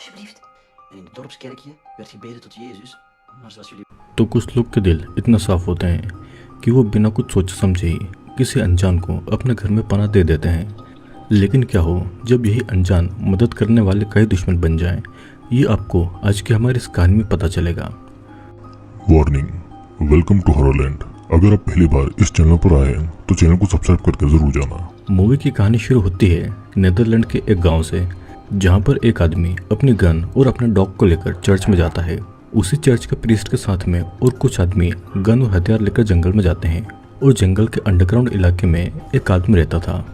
alsjeblieft. En in het dorpskerkje werd gebeden tot Jezus, maar zoals jullie... तो कुछ लोग के दिल इतना साफ होते हैं कि वो बिना कुछ सोचे समझे ही किसी अनजान को अपने घर में पनाह दे देते हैं। लेकिन क्या हो जब यही अनजान मदद करने वाले कई दुश्मन बन जाएं, ये आपको आज की हमारी इस कहानी में पता चलेगा। Warning, welcome to Horrorland. अगर आप पहली बार इस चैनल पर आए हैं तो चैनल को सब्सक्राइब करके जरूर जाना। मूवी की कहानी शुरू होती है नीदरलैंड के एक गांव से, जहां पर एक आदमी अपनी गन और अपने डॉग को लेकर चर्च में जाता है। उसी चर्च के प्रीस्ट के साथ में और कुछ आदमी गन और हथियार लेकर जंगल में जाते हैं और जंगल के अंडरग्राउंड इलाके में एक आदमी रहता था।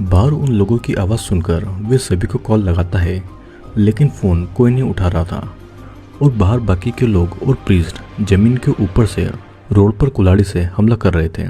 बाहर उन लोगों की आवाज़ सुनकर वे सभी को कॉल लगाता है, लेकिन फ़ोन कोई नहीं उठा रहा था और बाहर बाकी के लोग और प्रीस्ट जमीन के ऊपर से रोड पर कुल्हाड़ी से हमला कर रहे थे।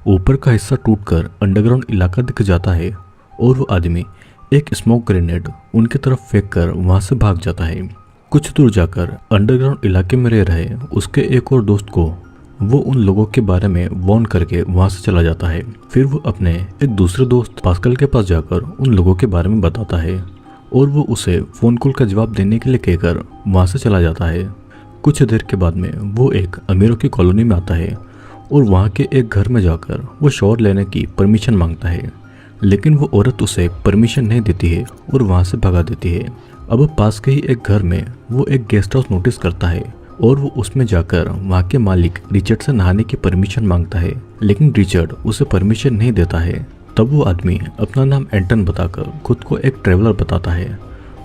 ऊपर का हिस्सा टूटकर अंडरग्राउंड इलाका दिख जाता है और वो आदमी एक स्मोक ग्रेनेड उनकी तरफ फेंक कर वहाँ से भाग जाता है। कुछ दूर जाकर अंडरग्राउंड इलाके में रह रहे उसके एक और दोस्त को वो उन लोगों के बारे में वार्न करके वहाँ से चला जाता है। फिर वो अपने एक दूसरे दोस्त पास्कल के पास जाकर उन लोगों के बारे में बताता है और वो उसे फ़ोन कॉल का जवाब देने के लिए कहकर वहाँ से चला जाता है। कुछ देर के बाद में वो एक अमीरों की कॉलोनी में आता है और वहाँ के एक घर में जाकर वो शॉवर लेने की परमिशन मांगता है, लेकिन वो औरत उसे परमिशन नहीं देती है और वहाँ से भगा देती है। अब पास के ही एक घर में वो एक गेस्ट हाउस नोटिस करता है और वो उसमें जाकर वहाँ के मालिक रिचर्ड से नहाने की परमिशन मांगता है, लेकिन रिचर्ड उसे परमिशन नहीं देता है। तब वो आदमी अपना नाम एंटन बताकर खुद को एक ट्रैवलर बताता है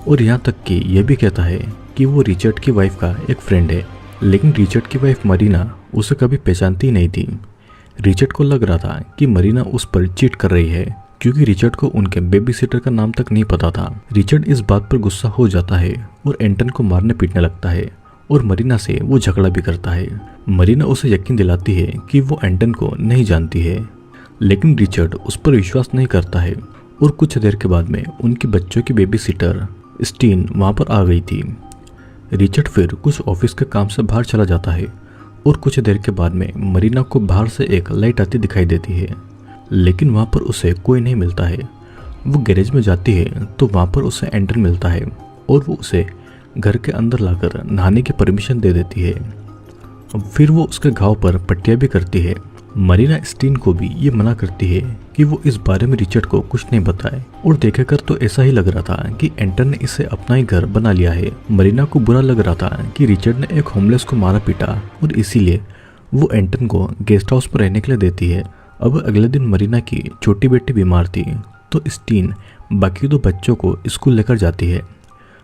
और यहाँ तक कि यह भी कहता है कि वो रिचर्ड की वाइफ का एक फ्रेंड है। लेकिन रिचर्ड की वाइफ मरीना उसे कभी पहचानती नहीं थी। रिचर्ड को लग रहा था कि मरीना उस पर चीट कर रही है, क्योंकि रिचर्ड को उनके बेबी सिटर का नाम तक नहीं पता था। रिचर्ड इस बात पर गुस्सा हो जाता है और एंटन को मारने पीटने लगता है और मरीना से वो झगड़ा भी करता है। मरीना उसे यकीन दिलाती है कि वो एंटन को नहीं जानती है, लेकिन रिचर्ड उस पर विश्वास नहीं करता है और कुछ देर के बाद में उनकी बच्चों की बेबी सिटर स्टीन वहाँ पर आ गई थी। रिचर्ड फिर कुछ ऑफिस के काम से बाहर चला जाता है और कुछ देर के बाद में मरीना को बाहर से एक लाइट आती दिखाई देती है, लेकिन वहाँ पर उसे कोई नहीं मिलता है। वो गैरेज में जाती है तो वहाँ पर उसे एंटन मिलता है और वो उसे घर के अंदर लाकर नहाने की परमिशन दे देती है। फिर वो उसके घाव पर पट्टियाँ भी करती है। मरीना स्टीन को भी ये मना करती है कि वो इस बारे में रिचर्ड को कुछ नहीं बताए और देखेकर तो ऐसा ही लग रहा था कि एंटन ने इसे अपना ही घर बना लिया है। मरीना को बुरा लग रहा था कि रिचर्ड ने एक होमलेस को मारा पीटा और इसीलिए वो एंटन को गेस्ट हाउस पर रहने के लिए देती है। अब अगले दिन मरीना की छोटी बेटी बीमार थी तो स्टीन बाकी दो बच्चों को स्कूल लेकर जाती है।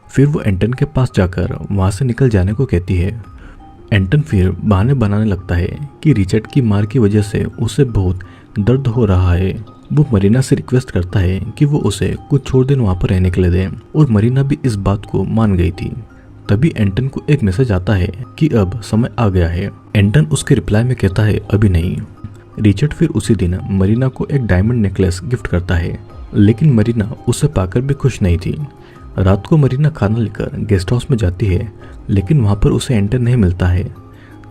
फिर वो एंटन के पास जाकर वहाँ से निकल जाने को कहती है। एंटन फिर बहाने बनाने लगता है कि रिचर्ड की मार की वजह से उसे बहुत दर्द हो रहा है। वो मरीना से रिक्वेस्ट करता है कि वो उसे कुछ और दिन वहाँ पर रहने के लिए दे और मरीना भी इस बात को मान गई थी। तभी एंटन को एक मैसेज आता है कि अब समय आ गया है। एंटन उसके रिप्लाई में कहता है अभी नहीं। रिचर्ड फिर उसी दिन मरीना को एक डायमंड नेकलेस गिफ्ट करता है, लेकिन मरीना उसे पाकर भी खुश नहीं थी। रात को मरीना खाना लेकर गेस्ट हाउस में जाती है, लेकिन वहाँ पर उसे एंटन नहीं मिलता है।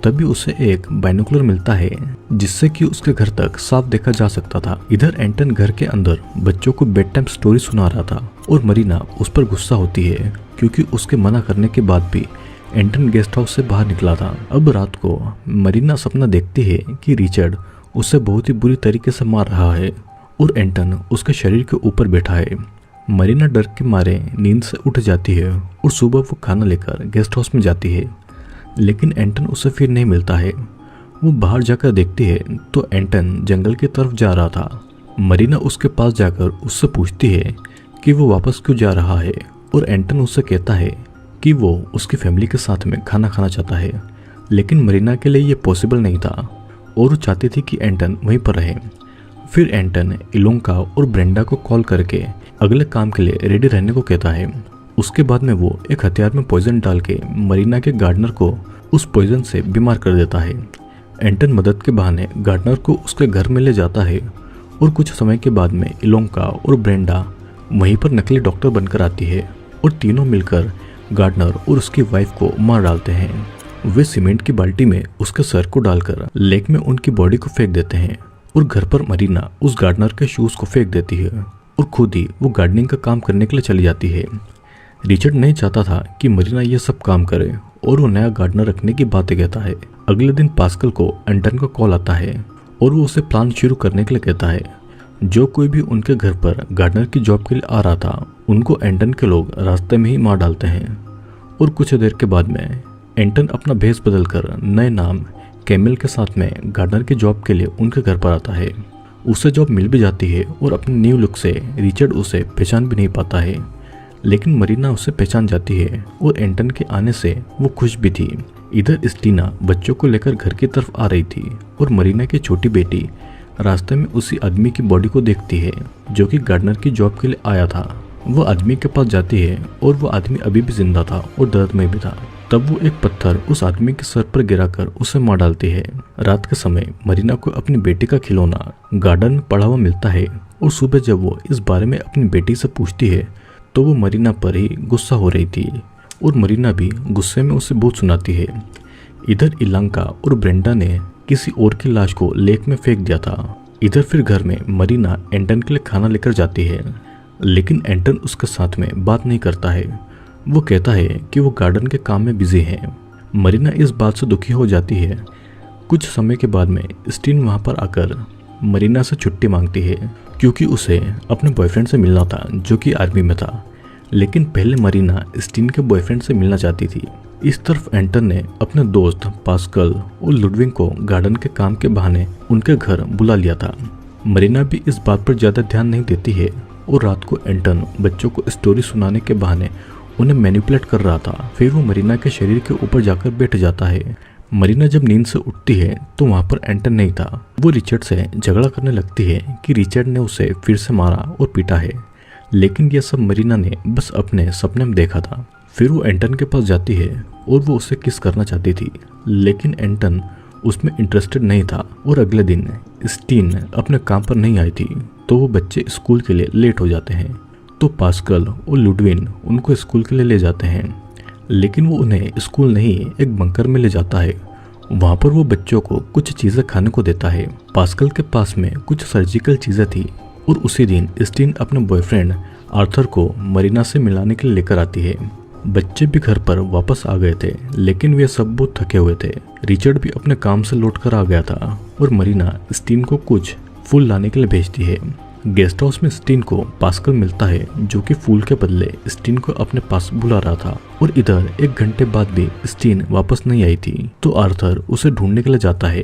तभी उसे एक बाइनोकुलर मिलता है जिससे कि उसके घर तक साफ देखा जा सकता था। इधर एंटन घर के अंदर बच्चों को बेड टाइम स्टोरी सुना रहा था और मरीना उस पर गुस्सा होती है, क्योंकि उसके मना करने के बाद भी एंटन गेस्ट हाउस से बाहर निकला था। अब रात को मरीना सपना देखती है कि रिचर्ड उसे बहुत ही बुरी तरीके से मार रहा है और एंटन उसके शरीर के ऊपर बैठा है। मरीना डर के मारे नींद से उठ जाती है और सुबह वो खाना लेकर गेस्ट हाउस में जाती है, लेकिन एंटन उसे फिर नहीं मिलता है। वो बाहर जाकर देखती है तो एंटन जंगल की तरफ जा रहा था। मरीना उसके पास जाकर उससे पूछती है कि वो वापस क्यों जा रहा है और एंटन उससे कहता है कि वो उसकी फैमिली के साथ में खाना खाना चाहता है, लेकिन मरीना के लिए ये पॉसिबल नहीं था और वो चाहती थी कि एंटन वहीं पर रहे। फिर एंटन इलोंका और ब्रेंडा को कॉल करके अगले काम के लिए रेडी रहने को कहता है। उसके बाद में वो एक हथियार में पॉइजन डाल के मरीना के गार्डनर को उस पॉइजन से बीमार कर देता है। एंटन मदद के बहाने गार्डनर को उसके घर में ले जाता है और कुछ समय के बाद में इलोंका और ब्रेंडा वहीं पर नकली डॉक्टर बनकर आती है और तीनों मिलकर गार्डनर और उसकी वाइफ को मार डालते हैं। वे सीमेंट की बाल्टी में उसके सर को डालकर लेक में उनकी बॉडी को फेंक देते हैं और घर पर मरीना उस गार्डनर के शूज को फेंक देती है और खुद ही वो गार्डनिंग का काम करने के लिए चली जाती है। रिचर्ड नहीं चाहता था कि मरीना ये सब काम करे और वो नया गार्डनर रखने की बातें कहता है। अगले दिन पास्कल को एंटन का कॉल आता है और वो उसे प्लान शुरू करने के लिए कहता है। जो कोई भी उनके घर पर गार्डनर की जॉब के लिए आ रहा था उनको एंटन के लोग रास्ते में ही मार डालते हैं और कुछ देर के बाद में एंटन अपना भेष बदलकर नए नाम कैमिल के साथ में गार्डनर की जॉब के लिए उनके घर पर आता है। उसे जॉब मिल भी जाती है और अपने न्यू लुक से रिचर्ड उसे पहचान भी नहीं पाता है, लेकिन मरीना उसे पहचान जाती है और एंटन के आने से वो खुश भी थी। इधर स्टीना बच्चों को लेकर घर की तरफ आ रही थी और मरीना की छोटी बेटी रास्ते में उसी आदमी की बॉडी को देखती है जो कि गार्डनर की जॉब के लिए आया था। वो आदमी के पास जाती है और वो आदमी अभी भी जिंदा था और दर्द में भी था। तब वो एक पत्थर उस आदमी के सर पर गिराकर उसे मार डालती है। रात के समय मरीना को अपनी बेटी का खिलौना गार्डन में पड़ा हुआ मिलता है और सुबह जब वो इस बारे में अपनी बेटी से पूछती है तो वो मरीना पर ही गुस्सा हो रही थी और मरीना भी गुस्से में उसे बहुत सुनाती है। इधर इलांका और ब्रेंडा ने किसी और की लाश को लेक में फेंक दिया था। इधर फिर घर में मरीना एंटन के लिए खाना लेकर जाती है, लेकिन एंटन उसके साथ में बात नहीं करता है। वो कहता है कि वो गार्डन के काम में बिजी है। मरीना इस बात से दुखी हो जाती है। कुछ समय के बाद में स्टीन वहाँ पर आकर मरीना से छुट्टी मांगती है क्योंकि उसे अपने बॉयफ्रेंड से मिलना था जो कि आर्मी में था, लेकिन पहले मरीना स्टीन के बॉयफ्रेंड से मिलना चाहती थी। इस तरफ एंटन ने अपने दोस्त पास्कल और लुडविग को गार्डन के काम के बहाने उनके घर बुला लिया था। मरीना भी इस बात पर ज़्यादा ध्यान नहीं देती है और रात को एंटन बच्चों को स्टोरी सुनाने के बहाने उन्हें मैनिपुलेट कर रहा था। फिर वो मरीना के शरीर के ऊपर जाकर बैठ जाता है। मरीना जब नींद से उठती है तो वहाँ पर एंटन नहीं था। वो रिचर्ड से झगड़ा करने लगती है कि रिचर्ड ने उसे फिर से मारा और पीटा है, लेकिन यह सब मरीना ने बस अपने सपने में देखा था। फिर वो एंटन के पास जाती है और वो उसे किस करना चाहती थी, लेकिन एंटन उसमें इंटरेस्टेड नहीं था। और अगले दिन स्टीन अपने काम पर नहीं आई थी तो वो बच्चे स्कूल के लिए लेट हो जाते हैं। तो पास्कल और लुडविग उनको स्कूल के लिए ले जाते हैं, लेकिन वो उन्हें स्कूल नहीं एक बंकर में ले जाता है। वहाँ पर वो बच्चों को कुछ चीज़ें खाने को देता है। पास्कल के पास में कुछ सर्जिकल चीज़ें थी और उसी दिन स्टीन अपने बॉयफ्रेंड आर्थर को मरीना से मिलाने के लिए लेकर आती है। बच्चे भी घर पर वापस आ गए थे, लेकिन वे सब बहुत थके हुए थे। रिचर्ड भी अपने काम से लौट कर आ गया था और मरीना स्टीन को कुछ फूल लाने के लिए भेजती है। गेस्ट हाउस में स्टीन को पास्कल मिलता है जो कि फूल के बदले स्टीन को अपने पास बुला रहा था। और इधर 1 घंटे बाद भी स्टीन वापस नहीं आई थी तो आर्थर उसे ढूंढने के लिए जाता है,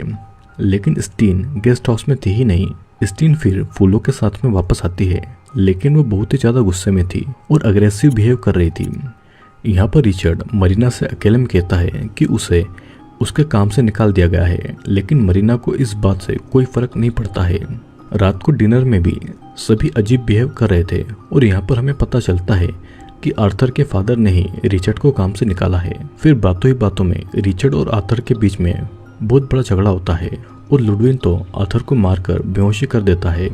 लेकिन स्टीन गेस्ट हाउस में थी ही नहीं। स्टीन फिर फूलों के साथ में वापस आती है, लेकिन वो बहुत ही ज्यादा गुस्से में थी और अग्रेसिव बिहेव कर रही थी। यहाँ पर रिचर्ड मरीना से अकेले में कहता है कि उसे उसके काम से निकाल दिया गया है, लेकिन मरीना को इस बात से कोई फर्क नहीं पड़ता है। रात को डिनर में भी सभी अजीब बिहेव कर रहे थे और यहाँ पर हमें पता चलता है कि आर्थर के फादर ने ही रिचर्ड को काम से निकाला है। फिर बातों ही बातों में रिचर्ड और आर्थर के बीच में बहुत बड़ा झगड़ा होता है और लुडविग तो आर्थर को मारकर बेहोशी कर देता है।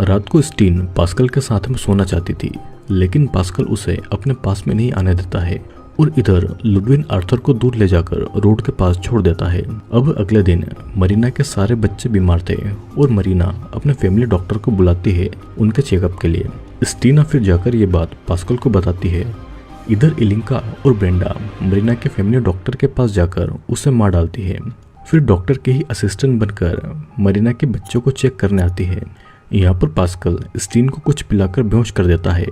रात को स्टीन पास्कल के साथ में सोना चाहती थी, लेकिन पास्कल उसे अपने पास में नहीं आने देता है और इधर लुडविग आर्थर को दूर ले जाकर रोड के पास छोड़ देता है। अब अगले दिन मरीना के सारे बच्चे बीमार थे और मरीना अपने फैमिली डॉक्टर को बुलाती है उनके चेकअप के लिए। स्टीना फिर जाकर ये बात पास्कल को बताती है। इधर इलिंका और ब्रेंडा मरीना के फैमिली डॉक्टर के पास जाकर उसे मार डालती है। फिर डॉक्टर के ही असिस्टेंट बनकर मरीना के बच्चों को चेक करने आती है। यहाँ पर पास्कल स्टीन को कुछ पिलाकर बेहोश कर देता है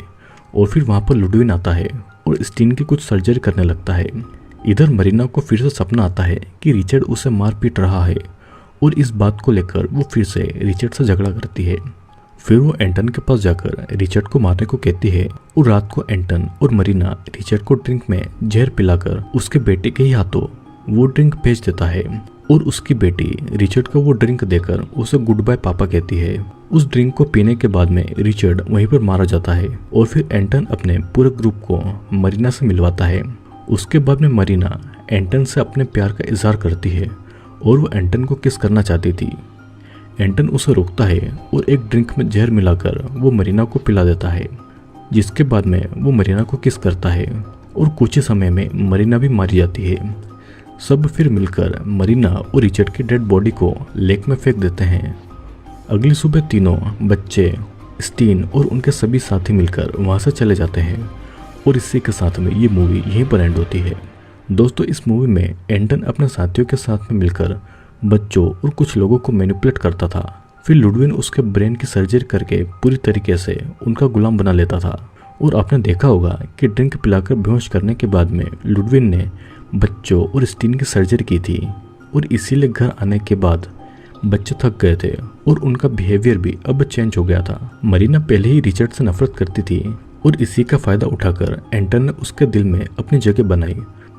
और फिर वहाँ पर लुडविग आता है और स्टीन की कुछ सर्जरी करने लगता है। इधर मरीना को फिर से सपना आता है कि रिचर्ड उसे मार पीट रहा है और इस बात को लेकर वो फिर से रिचर्ड से झगड़ा करती है। फिर वो एंटन के पास जाकर रिचर्ड को मारने को कहती है और रात को एंटन और मरीना रिचर्ड को ड्रिंक में जहर पिलाकर उसके बेटे के ही हाथों वो ड्रिंक भेज देता है और उसकी बेटी रिचर्ड को वो ड्रिंक देकर उसे गुड बाय पापा कहती है। उस ड्रिंक को पीने के बाद में रिचर्ड वहीं पर मारा जाता है और फिर एंटन अपने पूरे ग्रुप को मरीना से मिलवाता है। उसके बाद में मरीना एंटन से अपने प्यार का इजहार करती है और वो एंटन को किस करना चाहती थी। एंटन उसे रोकता है और एक ड्रिंक में जहर मिलाकर वो मरीना को पिला देता है, जिसके बाद में वो मरीना को किस करता है और कुछ ही समय में मरीना भी मारी जाती है। सब फिर मिलकर मरीना और रिचर्ड की डेड बॉडी को लेक में फेंक देते हैं। अगली सुबह तीनों बच्चे, स्टीन और उनके सभी साथी मिलकर वहां से चले जाते हैं और इसी के साथ में ये मूवी यहीं पर एंड होती है। दोस्तों इस मूवी में एंटन अपने साथियों के साथ में मिलकर बच्चों और कुछ लोगों को मैनिपुलेट करता था। फिर लुडविन उसके ब्रेन की सर्जरी करके पूरी तरीके से उनका गुलाम बना लेता था। और आपने देखा होगा कि ड्रिंक पिलाकर बेहोश करने के बाद में लुडविन ने बच्चों और स्टीन की सर्जरी की थी। और इसीलिए घर आने के बाद बच्चे थक गए थे और उनका बिहेवियर भी अब चेंज हो गया था। मरीना पहले ही रिचर्ड से नफरत करती थी और इसी का फायदा उठाकर एंटन ने उसके दिल में अपनी जगह बनाई।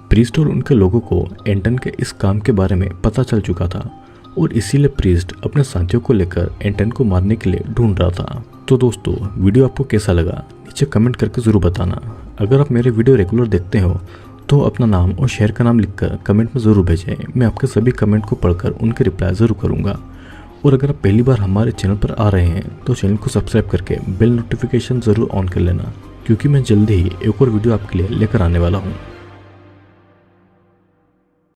प्रीस्ट और उनके लोगों को एंटन के इस काम के बारे में पता चल चुका था और इसीलिए प्रीस्ट अपने साथियों को लेकर एंटन को मारने के लिए ढूंढ रहा था। तो दोस्तों वीडियो आपको कैसा लगा नीचे कमेंट करके ज़रूर बताना। अगर आप मेरे वीडियो रेगुलर देखते हो तो अपना नाम और शहर का नाम लिखकर कमेंट में ज़रूर भेजें। मैं आपके सभी कमेंट को पढ़कर उनके रिप्लाई ज़रूर करूँगा। और अगर आप पहली बार हमारे चैनल पर आ रहे हैं तो चैनल को सब्सक्राइब करके बेल नोटिफिकेशन ज़रूर ऑन कर लेना, क्योंकि मैं जल्दी ही एक और वीडियो आपके लिए लेकर आने वाला हूँ।